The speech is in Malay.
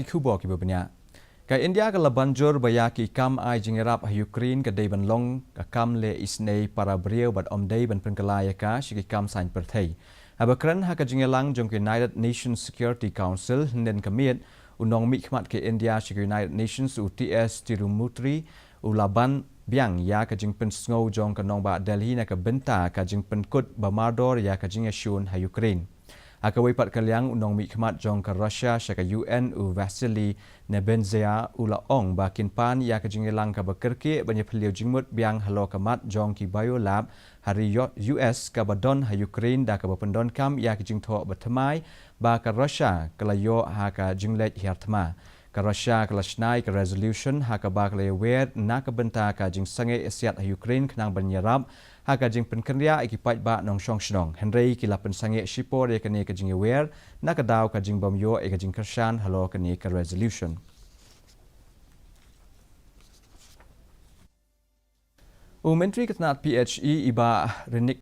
ki kubo ki banya. Ka India ka labanjur baya ki kam ai Jingiarap Ukraine ka dei ban long ka kam le isnei para brio bat omdei ban Pynkylla ya ka shi ki kam sain perthei. Abakran ha ka Jingalang jong United Nations Security Council nen kamiet unong mi khmat ke India shi United Nations UTS Tirumutri ulaban biang ya ka jing pen sngo jong ka nong ba Delhi na ka benta ka jing pen kut bamador ya ka jing ashun ha Ukraine. Akawai pat kaliang unong mi khmat jong ka Russia sha ka UN u Vasily Nebenzia ula ong bakin pan ya ka Jingilang ka bakirke banya phliu jingmut biang halo kamat jong ki biolab hari US ka badon ha Ukraine da ka bapendon kam ya ka jingtho batmai ba ka Russia kalayo ha ka jinglej hiartma ka Russia ka lashnai ka resolution ha ka ba ka wer na ka benta ka jing sange asiat ha Ukraine knang banyarab ha ka jing penkenria ekipat ba nong shong shnong Henry ki lapen sange shipor ya ka ne ka jing wer na ka daw ka jing bomyo e ka jing kershan halo ka ne ka resolution. Menteri Ketenat PHE iba renik